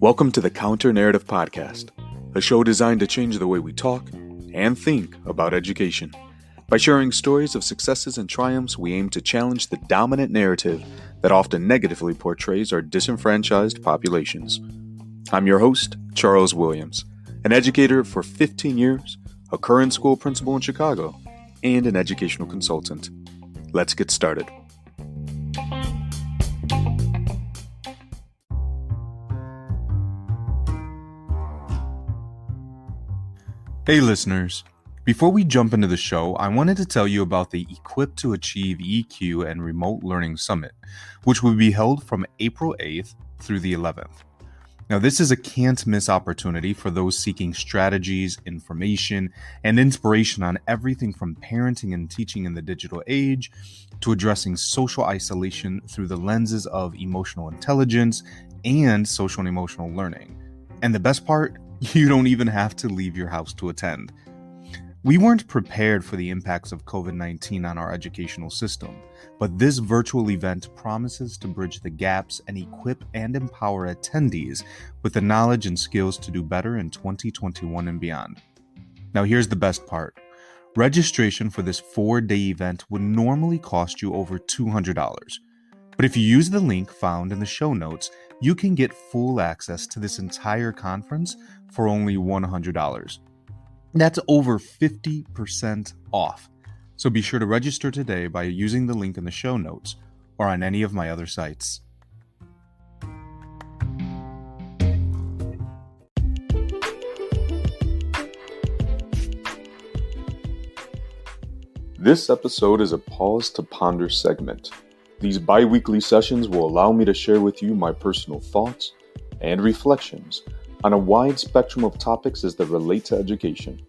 Welcome to the Counter Narrative Podcast, a show designed to change the way we talk and think about education. By sharing stories of successes and triumphs, we aim to challenge the dominant narrative that often negatively portrays our disenfranchised populations. I'm your host, Charles Williams, an educator for 15 years, a current school principal in Chicago, and an educational consultant. Let's get started. Hey listeners, before we jump into the show, I wanted to tell you about the Equip to Achieve EQ and Remote Learning Summit, which will be held from April 8th through the 11th. Now, this is a can't-miss opportunity for those seeking strategies, information, and inspiration on everything from parenting and teaching in the digital age to addressing social isolation through the lenses of emotional intelligence and social and emotional learning. And the best part? You don't even have to leave your house to attend. We weren't prepared for the impacts of COVID-19 on our educational system, but this virtual event promises to bridge the gaps and equip and empower attendees with the knowledge and skills to do better in 2021 and beyond. Now, here's the best part. Registration for this 4-day event would normally cost you over $200. But if you use the link found in the show notes, you can get full access to this entire conference for only $100. That's over 50% off. So be sure to register today by using the link in the show notes or on any of my other sites. This episode is a Pause to Ponder segment. These bi-weekly sessions will allow me to share with you my personal thoughts and reflections on a wide spectrum of topics as they relate to education.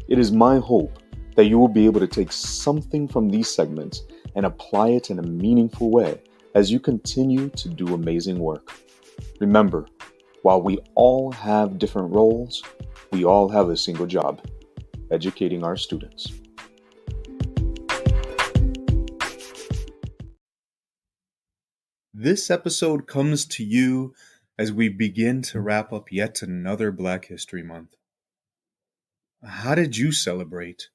It is my hope that you will be able to take something from these segments and apply it in a meaningful way as you continue to do amazing work. Remember, while we all have different roles, we all have a single job: educating our students. This episode comes to you as we begin to wrap up yet another Black History Month. How did you celebrate?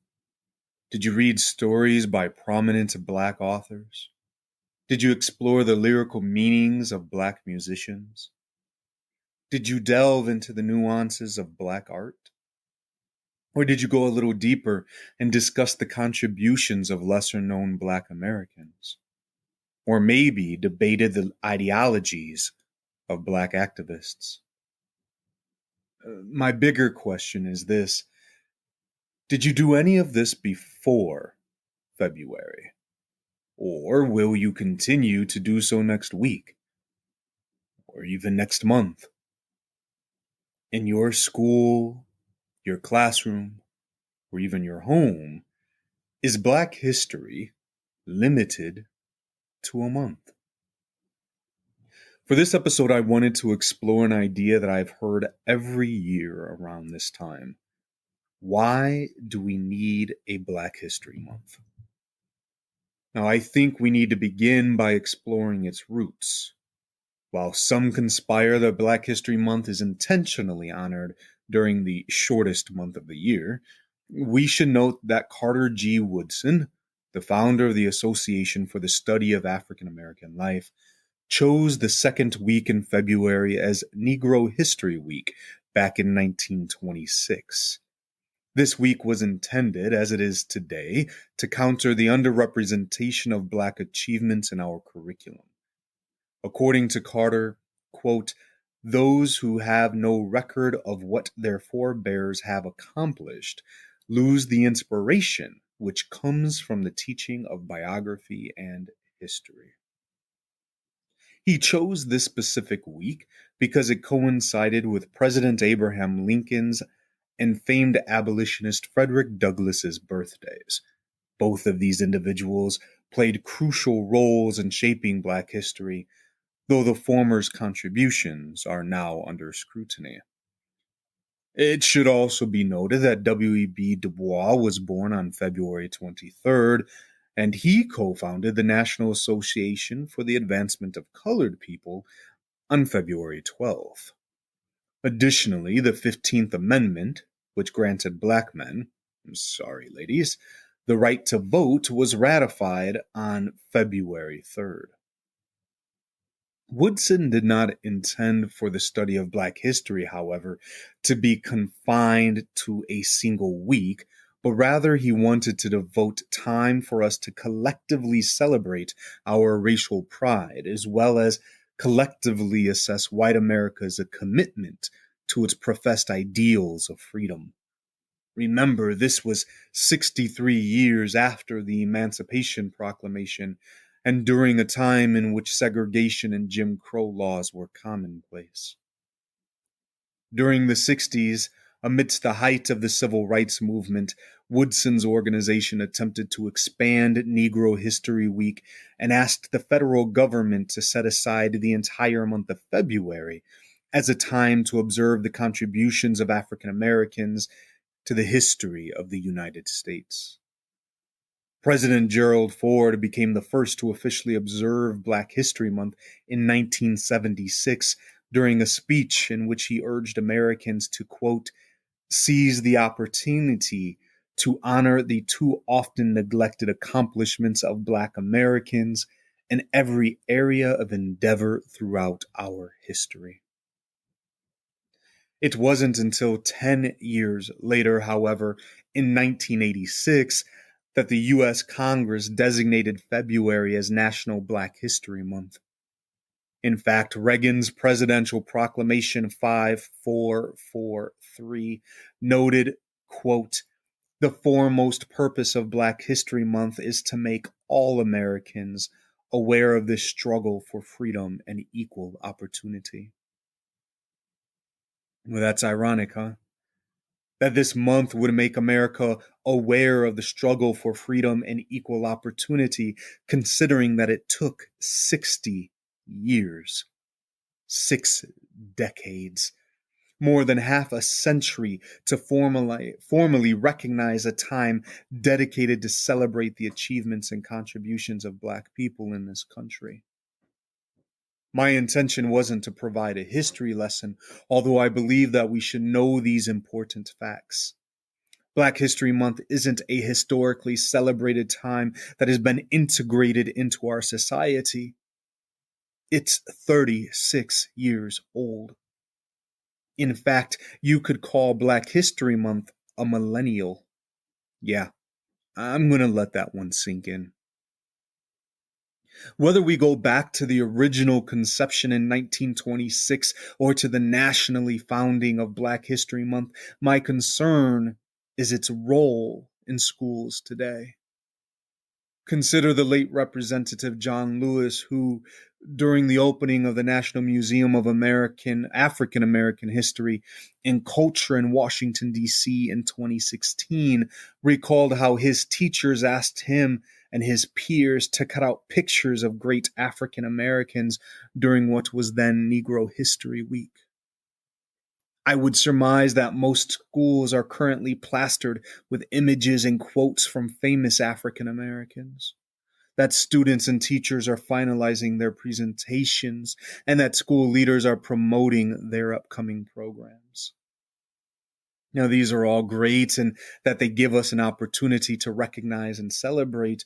Did you read stories by prominent Black authors? Did you explore the lyrical meanings of Black musicians? Did you delve into the nuances of Black art? Or did you go a little deeper and discuss the contributions of lesser-known Black Americans? Or maybe debated the ideologies of Black activists? My bigger question is this: did you do any of this before February? Or will you continue to do so next week? Or even next month? In your school, your classroom, or even your home, is Black history limited to a month? For this episode, I wanted to explore an idea that I've heard every year around this time. Why do we need a Black History Month? Now, I think we need to begin by exploring its roots. While some conspire that Black History Month is intentionally honored during the shortest month of the year, we should note that Carter G. Woodson, the founder of the Association for the Study of African American Life, chose the second week in February as Negro History Week back in 1926. This week was intended, as it is today, to counter the underrepresentation of Black achievements in our curriculum. According to Carter, quote, "Those who have no record of what their forebears have accomplished lose the inspiration which comes from the teaching of biography and history." He chose this specific week because it coincided with President Abraham Lincoln's and famed abolitionist Frederick Douglass's birthdays. Both of these individuals played crucial roles in shaping Black history, though the former's contributions are now under scrutiny. It should also be noted that W.E.B. Du Bois was born on February 23rd, and he co-founded the National Association for the Advancement of Colored People on February 12th. Additionally, the 15th Amendment, which granted black men, sorry ladies, the right to vote was ratified on February 3rd. Woodson did not intend for the study of Black history, however, to be confined to a single week, but rather he wanted to devote time for us to collectively celebrate our racial pride, as well as collectively assess white America's commitment to its professed ideals of freedom. Remember, this was 63 years after the Emancipation Proclamation and during a time in which segregation and Jim Crow laws were commonplace. During the 60s, amidst the height of the civil rights movement, Woodson's organization attempted to expand Negro History Week and asked the federal government to set aside the entire month of February as a time to observe the contributions of African Americans to the history of the United States. President Gerald Ford became the first to officially observe Black History Month in 1976 during a speech in which he urged Americans to, quote, seize the opportunity to honor the too often neglected accomplishments of Black Americans in every area of endeavor throughout our history. It wasn't until 10 years later, however, in 1986, that the U.S. Congress designated February as National Black History Month. In fact, Reagan's Presidential Proclamation 5443 noted, quote, the foremost purpose of Black History Month is to make all Americans aware of this struggle for freedom and equal opportunity. Well, that's ironic, huh? That this month would make America aware of the struggle for freedom and equal opportunity, considering that it took 60 years, 6 decades, more than half a century to formally recognize a time dedicated to celebrate the achievements and contributions of Black people in this country. My intention wasn't to provide a history lesson, although I believe that we should know these important facts. Black History Month isn't a historically celebrated time that has been integrated into our society. It's 36 years old. In fact, you could call Black History Month a millennial. Yeah, I'm going to let that one sink in. Whether we go back to the original conception in 1926 or to the nationally founding of Black History Month, my concern is its role in schools today. Consider the late Representative John Lewis, who, during the opening of the National Museum of African American History and Culture in Washington, D.C. in 2016, recalled how his teachers asked him and his peers to cut out pictures of great African Americans during what was then Negro History Week. I would surmise that most schools are currently plastered with images and quotes from famous African Americans, that students and teachers are finalizing their presentations, and that school leaders are promoting their upcoming programs. Now, these are all great and that they give us an opportunity to recognize and celebrate,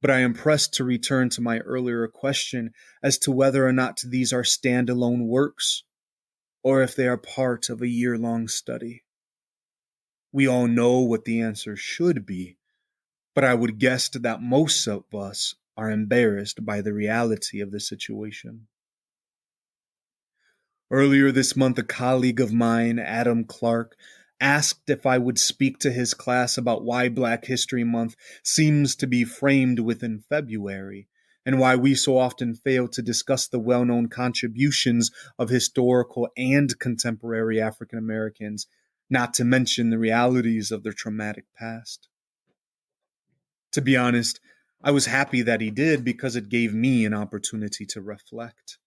but I am pressed to return to my earlier question as to whether or not these are standalone works or if they are part of a year-long study. We all know what the answer should be, but I would guess that most of us are embarrassed by the reality of the situation. Earlier this month, a colleague of mine, Adam Clark, asked if I would speak to his class about why Black History Month seems to be framed within February, and why we so often fail to discuss the well-known contributions of historical and contemporary African Americans, not to mention the realities of their traumatic past. To be honest, I was happy that he did because it gave me an opportunity to reflect.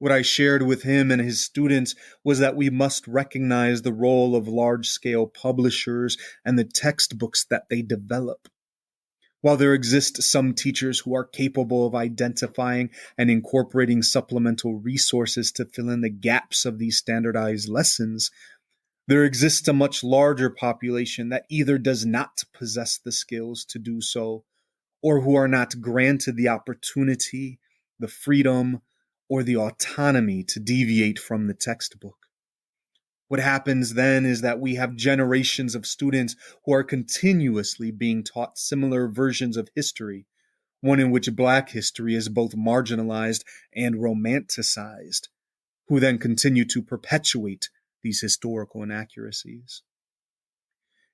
What I shared with him and his students was that we must recognize the role of large-scale publishers and the textbooks that they develop. While there exist some teachers who are capable of identifying and incorporating supplemental resources to fill in the gaps of these standardized lessons, there exists a much larger population that either does not possess the skills to do so, or who are not granted the opportunity, the freedom, or the autonomy to deviate from the textbook. What happens then is that we have generations of students who are continuously being taught similar versions of history, one in which Black history is both marginalized and romanticized, who then continue to perpetuate these historical inaccuracies.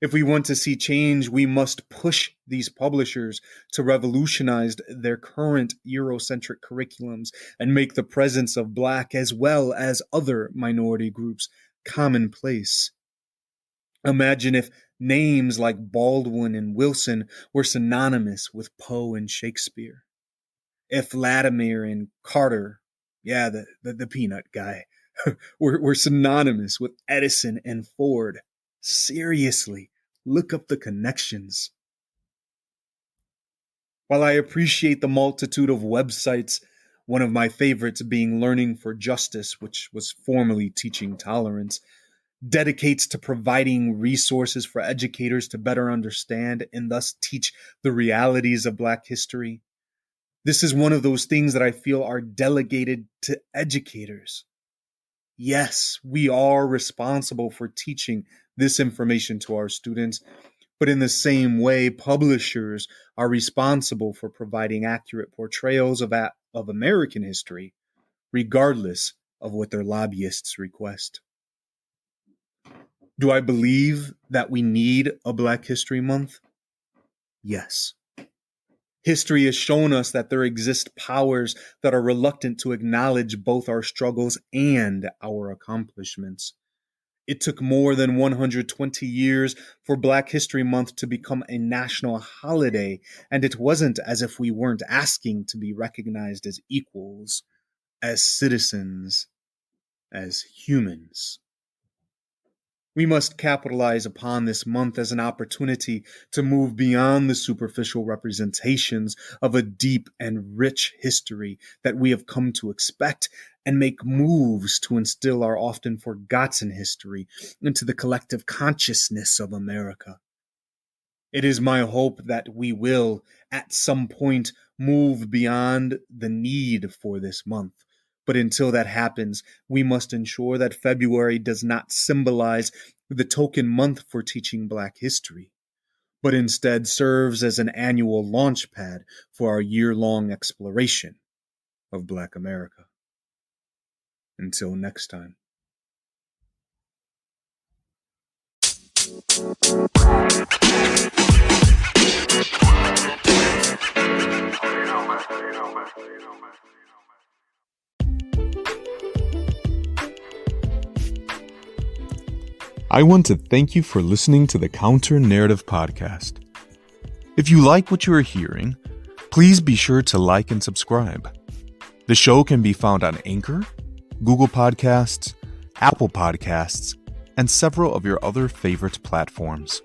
If we want to see change, we must push these publishers to revolutionize their current Eurocentric curriculums and make the presence of Black as well as other minority groups commonplace. Imagine if names like Baldwin and Wilson were synonymous with Poe and Shakespeare. If Latimer and Carter, the peanut guy, were synonymous with Edison and Ford. Seriously, look up the connections. While I appreciate the multitude of websites, one of my favorites being Learning for Justice, which was formerly Teaching Tolerance, dedicates to providing resources for educators to better understand and thus teach the realities of Black history. This is one of those things that I feel are delegated to educators. Yes, we are responsible for teaching this information to our students, but in the same way, publishers are responsible for providing accurate portrayals of American history, regardless of what their lobbyists request. Do I believe that we need a Black History Month? Yes. History has shown us that there exist powers that are reluctant to acknowledge both our struggles and our accomplishments. It took more than 120 years for Black History Month to become a national holiday, and it wasn't as if we weren't asking to be recognized as equals, as citizens, as humans. We must capitalize upon this month as an opportunity to move beyond the superficial representations of a deep and rich history that we have come to expect and make moves to instill our often forgotten history into the collective consciousness of America. It is my hope that we will, at some point, move beyond the need for this month. But until that happens, we must ensure that February does not symbolize the token month for teaching Black history, but instead serves as an annual launch pad for our year-long exploration of Black America. Until next time. I want to thank you for listening to the Counter Narrative Podcast. If you like what you are hearing, please be sure to like and subscribe. The show can be found on Anchor, Google Podcasts, Apple Podcasts, and several of your other favorite platforms.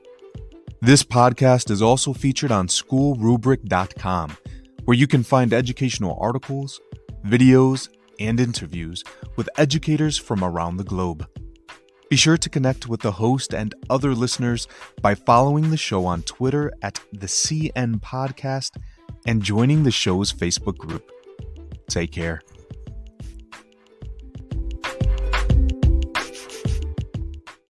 This podcast is also featured on schoolrubric.com, where you can find educational articles, videos, and interviews with educators from around the globe. Be sure to connect with the host and other listeners by following the show on Twitter at the CN Podcast and joining the show's Facebook group. Take care.